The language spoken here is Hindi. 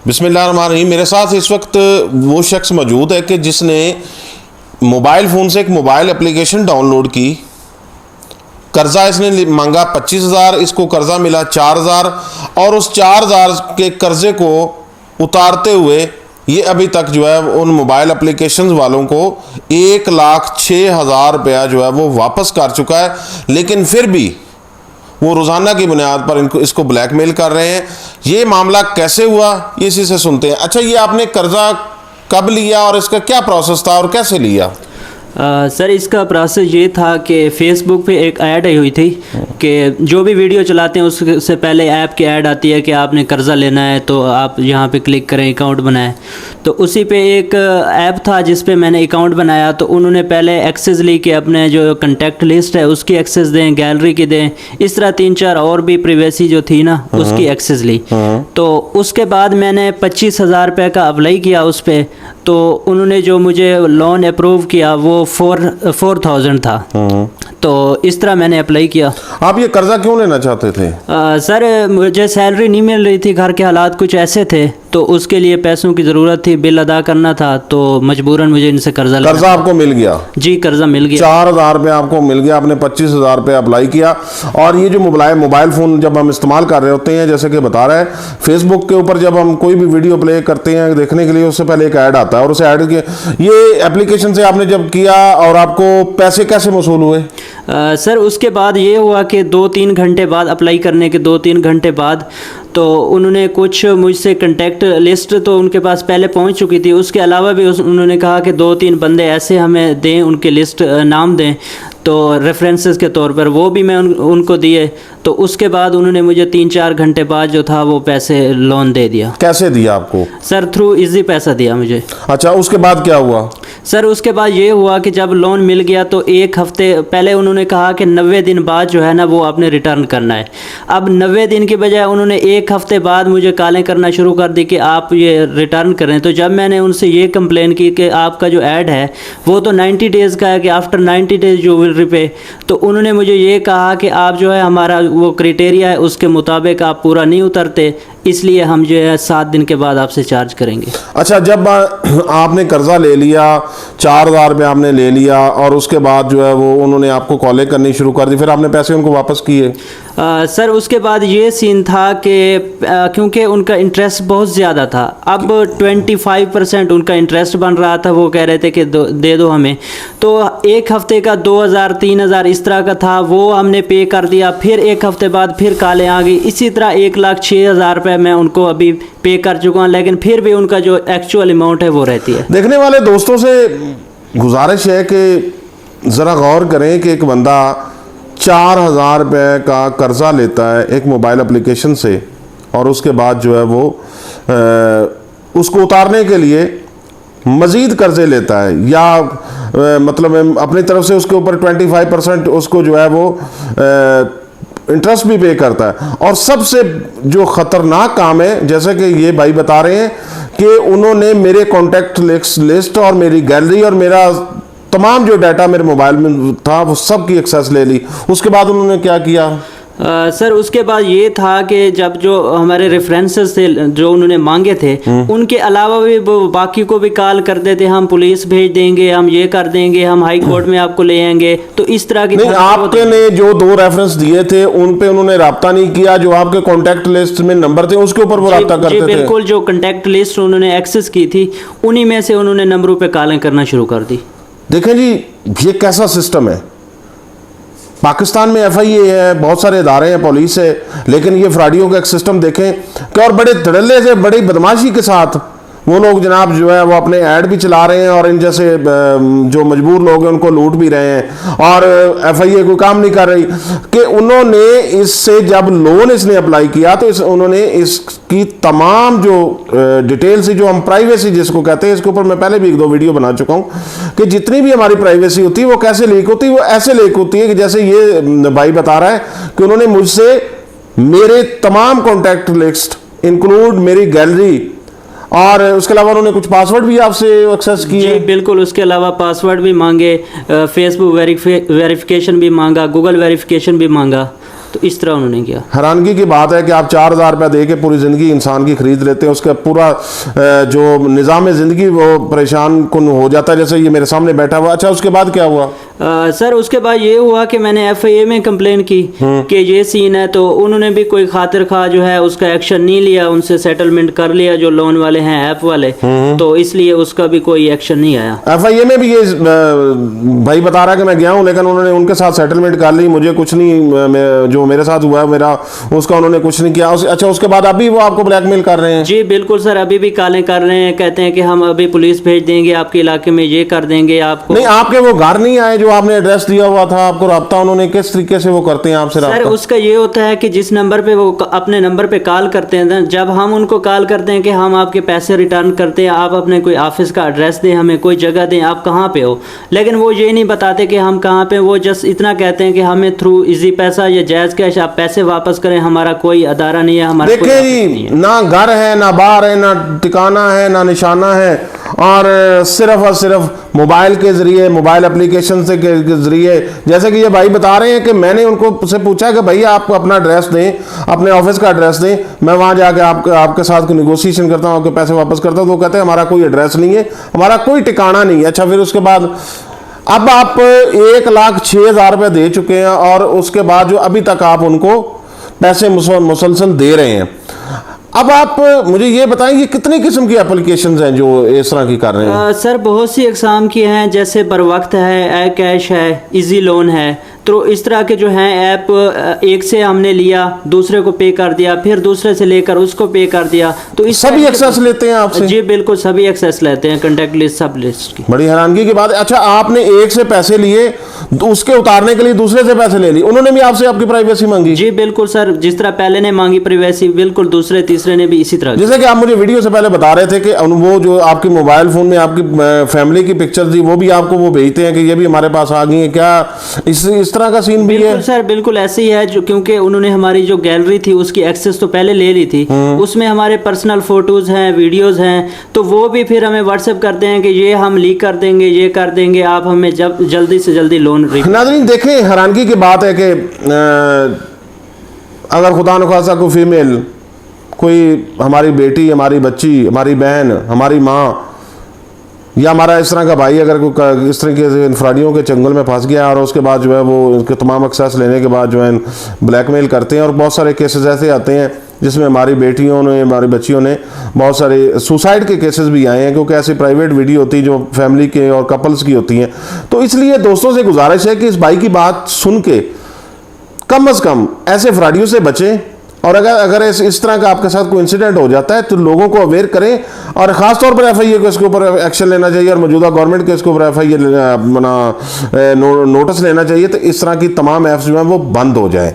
बिस्मिल्लाहिर्रहमानिर्रहीम। मेरे साथ इस वक्त वो शख्स मौजूद है कि जिसने मोबाइल फ़ोन से एक मोबाइल एप्लीकेशन डाउनलोड की। कर्ज़ा इसने मांगा 25,000, इसको कर्ज़ा मिला 4,000 और उस 4,000 के कर्ज़े को उतारते हुए ये अभी तक जो है उन मोबाइल एप्लीकेशन वालों को 1,06,000 रुपया जो है वो वापस कर चुका है। लेकिन फिर भी वो रोज़ाना की बुनियाद पर इसको ब्लैकमेल कर रहे हैं। ये मामला कैसे हुआ ये इसी से सुनते हैं। अच्छा, ये आपने कर्ज़ा कब लिया और इसका क्या प्रोसेस था और कैसे लिया? सर, इसका प्रोसेस ये था कि फ़ेसबुक पे एक ऐड आई हुई थी कि जो भी वीडियो चलाते हैं उससे पहले ऐप की ऐड आती है कि आपने कर्ज़ा लेना है तो आप यहाँ पे क्लिक करें, अकाउंट बनाएं। तो उसी पे एक ऐप था जिस पे मैंने अकाउंट बनाया। तो उन्होंने पहले एक्सेस ली कि अपने जो कॉन्टैक्ट लिस्ट है उसकी एक्सेस दें, गैलरी की दें, इस तरह 3-4 और भी प्राइवेसी जो थी ना उसकी एक्सेस ली। तो उसके बाद मैंने 25,000 रुपये का अप्लाई किया उस पर। तो उन्होंने जो मुझे लोन अप्रूव किया वो 4,000 था। तो इस तरह मैंने अप्लाई किया। आप ये कर्ज़ा क्यों लेना चाहते थे? सर, मुझे सैलरी नहीं मिल रही थी, घर के हालात कुछ ऐसे थे तो उसके लिए पैसों की ज़रूरत थी, बिल अदा करना था, तो मजबूरन मुझे इनसे कर्ज़ा लेना। कर्ज़ा आपको मिल गया? जी, कर्ज़ा मिल गया। 4,000 रुपये आपको मिल गया, आपने 25,000 रुपये अप्लाई किया। और ये जो मोबाइल फ़ोन जब हम इस्तेमाल कर रहे होते हैं, जैसे कि बता रहे हैं, फेसबुक के ऊपर जब हम कोई भी वीडियो प्ले करते हैं देखने के लिए, उससे पहले एक ऐड आता है और उस ऐड के ये एप्लीकेशन से आपने जब किया और आपको पैसे कैसे वसूल हुए? सर, उसके बाद ये हुआ कि 2-3 घंटे बाद, अप्लाई करने के 2-3 घंटे बाद, तो उन्होंने कुछ मुझसे कंटेक्ट लिस्ट तो उनके पास पहले पहुंच चुकी थी। उसके अलावा भी उन्होंने कहा कि 2-3 बंदे ऐसे हमें दें, उनके लिस्ट नाम दें, तो रेफरेंसेस के तौर पर वो भी मैं उनको दिए। तो उसके बाद उन्होंने मुझे 3-4 घंटे बाद जो था वो पैसे लोन दे दिया। कैसे दिया आपको? सर, थ्रू इजी पैसा दिया मुझे। अच्छा, उसके बाद क्या हुआ? सर, उसके बाद ये हुआ कि जब लोन मिल गया तो 1 हफ्ते पहले उन्होंने कहा कि 90 दिन बाद जो है ना वो आपने रिटर्न करना है। अब 90 दिन की बजाय उन्होंने 1 हफ्ते बाद मुझे कॉलें करना शुरू कर दी कि आप ये रिटर्न करें। तो जब मैंने उनसे ये कंप्लेन की कि आपका जो ऐड है वो तो 90 डेज़ का है कि after 90 days you will repay, तो उन्होंने मुझे ये कहा कि आप जो है हमारा वो क्राइटेरिया है उसके मुताबिक आप पूरा नहीं उतरते, इसलिए हम जो है 7 दिन के बाद आपसे चार्ज करेंगे। अच्छा, जब आपने कर्ज़ा ले लिया, 4,000 रुपये आपने ले लिया और उसके बाद जो है वो उन्होंने आपको कॉलें करनी शुरू कर दी, फिर आपने पैसे उनको वापस किए? सर, उसके बाद ये सीन था कि क्योंकि उनका इंटरेस्ट बहुत ज़्यादा था, अब 25% उनका इंटरेस्ट बन रहा था। वो कह रहे थे कि दे दो हमें। तो 1 हफ्ते का 2,000-3,000 इस तरह का था, वो हमने पे कर दिया। फिर 1 हफ्ते बाद फिर कॉलें आ गई। इसी तरह 1,06,000 रुपये मैं उनको अभी पे कर चुका हूँ, लेकिन फिर भी उनका जो एक्चुअल अमाउंट है वो रहती है। देखने वाले दोस्तों से गुजारिश है कि ज़रा गौर करें कि एक बंदा 4,000 रुपये का कर्ज़ा लेता है एक मोबाइल एप्लीकेशन से और उसके बाद जो है वो उसको उतारने के लिए मज़ीद कर्ज़े लेता है या मतलब अपनी तरफ से उसके ऊपर 25% उसको जो है वो इंटरेस्ट भी पे करता है। और सबसे जो ख़तरनाक काम है, जैसे कि ये भाई बता रहे हैं कि उन्होंने मेरे कॉन्टैक्ट लिस्ट और मेरी गैलरी और मेरा तमाम जो डाटा मेरे मोबाइल में था वो सब की एक्सेस ले ली। उसके बाद उन्होंने क्या किया? सर, उसके बाद ये था कि जब जो हमारे रेफरेंसेस थे जो उन्होंने मांगे थे, उनके अलावा भी वो बाकी को भी कॉल करते थे, हम पुलिस भेज देंगे, हम ये कर देंगे, हम हाई कोर्ट में आपको ले आएंगे। तो इस तरह की नहीं, आपके ने जो 2 रेफरेंस दिए थे उन पे उन्होंने राब्ता नहीं किया? जो आपके कॉन्टैक्ट लिस्ट में नंबर थे उसके ऊपर वो राब्ता करते थे? बिल्कुल, जो कॉन्टैक्ट लिस्ट उन्होंने एक्सेस की थी उन्हीं में से उन्होंने नंबरों पे कॉलें करना शुरू कर दी। देखें जी, ये कैसा सिस्टम है। पाकिस्तान में FIA है, बहुत सारे इदारे हैं, पुलिस है, लेकिन ये फ्रॉडियों का एक सिस्टम देखें कि और बड़े धड़ल्ले से, बड़ी बदमाशी के साथ वो लोग जनाब जो है वो अपने ऐड भी चला रहे हैं और इन जैसे जो मजबूर लोग हैं उनको लूट भी रहे हैं। और FIA कोई काम नहीं कर रही कि उन्होंने इससे जब लोन इसने अप्लाई किया तो उन्होंने इसकी तमाम जो डिटेल्स, जो हम प्राइवेसी जिसको कहते हैं, इसके ऊपर मैं पहले भी 1-2 वीडियो बना चुका हूँ कि जितनी भी हमारी प्राइवेसी होती है वो कैसे लीक होती है। वो ऐसे लीक होती है कि जैसे ये भाई बता रहा है कि उन्होंने मुझसे मेरे तमाम कॉन्टैक्ट लिस्ट इंक्लूड मेरी गैलरी और उसके अलावा उन्होंने कुछ पासवर्ड भी आपसे एक्सेस किए? जी बिल्कुल, उसके अलावा पासवर्ड भी मांगे, फेसबुक वेरिफिकेशन भी मांगा, गूगल वेरिफिकेशन भी मांगा। तो इस तरह उन्होंने किया। हैरानगी की बात है कि आप 4,000 रुपया दे के पूरी ज़िंदगी इंसान की खरीद लेते हैं, उसका पूरा जो निज़ाम ज़िंदगी वो परेशान कुन हो जाता है, जैसे ये मेरे सामने बैठा हुआ। अच्छा, उसके बाद क्या हुआ? सर उसके बाद ये हुआ कि मैंने FIA में कंप्लेन की कि ये सीन है, तो उन्होंने भी कोई खातिर खा जो है उसका एक्शन नहीं लिया, उनसे सेटलमेंट कर लिया जो लोन वाले हैं, ऐप वाले, तो इसलिए उसका भी कोई एक्शन नहीं आया। FIA में भी ये भाई बता रहा है कि मैं गया हूँ, लेकिन उन्होंने उनके साथ सेटलमेंट कर ली, मुझे कुछ नहीं, जो मेरे साथ हुआ है मेरा, उसका उन्होंने कुछ नहीं किया। अच्छा, उसके बाद अभी वो आपको ब्लैकमेल कर रहे हैं? जी बिल्कुल सर, अभी भी कालें कर रहे हैं, कहते हैं कि हम अभी पुलिस भेज देंगे आपके इलाके में, ये कर देंगे आपको। नहीं, आपके वो घर नहीं आए जो आपने एड्रेस दिया हुआ था, आपको राब्ता उन्होंने किस तरीके से वो करते हैं आपसे सर राब्ता? उसका ये होता है कि जिस नंबर पे वो अपने नंबर पे कॉल करते हैं ना, जब हम उनको कॉल करते हैं कि हम आपके पैसे रिटर्न करते हैं, आप अपने कोई ऑफिस का एड्रेस दें, हमें कोई जगह दें, आप कहाँ पे हो, लेकिन वो ये नहीं बताते कि हम कहाँ पे, वो जस्ट इतना कहते हैं कि हमें थ्रू इजी पैसा या जायज़ कैश आप पैसे वापस करें, हमारा कोई अदारा नहीं है, हमारा कोई देखिए ऑफिस नहीं जी, है। ना घर है, ना बार है, ना ठिकाना है, ना निशाना है, और सिर्फ और सिर्फ मोबाइल के जरिए, मोबाइल एप्लीकेशन से के जरिए, जैसे कि ये भाई बता रहे हैं कि मैंने उनको से पूछा कि भैया आप अपना एड्रेस दें, अपने ऑफिस का एड्रेस दें, मैं वहां जाके आपके साथ कोई निगोशिएशन करता हूं, आपके पैसे वापस करता हूं, तो वो कहते हैं हमारा कोई एड्रेस नहीं है, हमारा कोई ठिकाना नहीं है। अच्छा, फिर उसके बाद अब आप 1,06,000 रुपये दे चुके हैं, और उसके बाद जो अभी तक आप उनको पैसे मुसलसल दे रहे हैं। अब आप मुझे ये बताएं, ये कितनी किस्म की एप्लीकेशंस हैं जो इस तरह की कर रहे हैं? सर बहुत सी अकसाम की हैं, जैसे बरवक्त है, ए कैश है, इजी लोन है, तो इस तरह के जो हैं ऐप, एक से हमने लिया, दूसरे को पे कर दिया, फिर दूसरे से लेकर उसको पे कर दिया, तो इस सभी एक्सेस लेते हैं आपसे? जी बिल्कुल, सभी एक्सेस लेते हैं, कॉन्टैक्ट लिस्ट, सब लिस्ट की। बड़ी हैरानगी की बात है। अच्छा, आपने एक से पैसे लिए, उसके उतारने के लिए दूसरे से पैसे ले लिए, उन्होंने भी आपसे आपकी प्राइवेसी मांगी? जी बिल्कुल सर, जिस तरह पहले ने मांगी प्राइवेसी, बिल्कुल दूसरे तीसरे ने भी इसी तरह। जैसे कि आप मुझे वीडियो से पहले बता रहे थे कि वो जो आपके मोबाइल फोन में आपकी फैमिली की पिक्चर्स थी, वो भी आपको वो भेजते हैं कि ये भी हमारे पास आ गई है, क्या इस तरह का सीन भी है? सर बिल्कुल ऐसे ही है, जो क्योंकि उन्होंने हमारी जो गैलरी थी उसकी एक्सेस तो पहले ले ली थी, उसमें हमारे पर्सनल फोटोज हैं, वीडियोस हैं, तो वो भी फिर हमें व्हाट्सएप करते हैं कि ये हम लीक कर देंगे, ये कर देंगे, आप हमें जल्दी से जल्दी लोन। नाज़रीन देखें, हैरानगी की बात है कि अगर खुदा न खासा कोई फीमेल, कोई हमारी बेटी, हमारी बच्ची, हमारी बहन, हमारी माँ, या हमारा इस तरह का भाई अगर कोई इस तरह के इंफ्राडियों के चंगल में फंस गया, और उसके बाद जो है वो उनके तमाम एक्सेस लेने के बाद जो है ब्लैकमेल करते हैं, और बहुत सारे केसेस ऐसे आते हैं जिसमें हमारी बेटियों ने, हमारी बच्चियों ने, बहुत सारे सुसाइड के केसेस भी आए हैं, क्योंकि ऐसी प्राइवेट वीडियो होती है जो फैमिली के और कपल्स की होती हैं। तो इसलिए दोस्तों से गुजारिश है कि इस भाई की बात सुन के कम से कम ऐसे फ्रॉडियों से बचें, और अगर इस तरह का आपके साथ कोई इंसिडेंट हो जाता है तो लोगों को अवेयर करें, और ख़ास तौर पर FIA को इसके ऊपर एक्शन लेना चाहिए, और मौजूदा गवर्नमेंट को इसके ऊपर FIA नोटिस लेना चाहिए, तो इस तरह की तमाम ऐप्स जो हैं वो बंद हो जाए।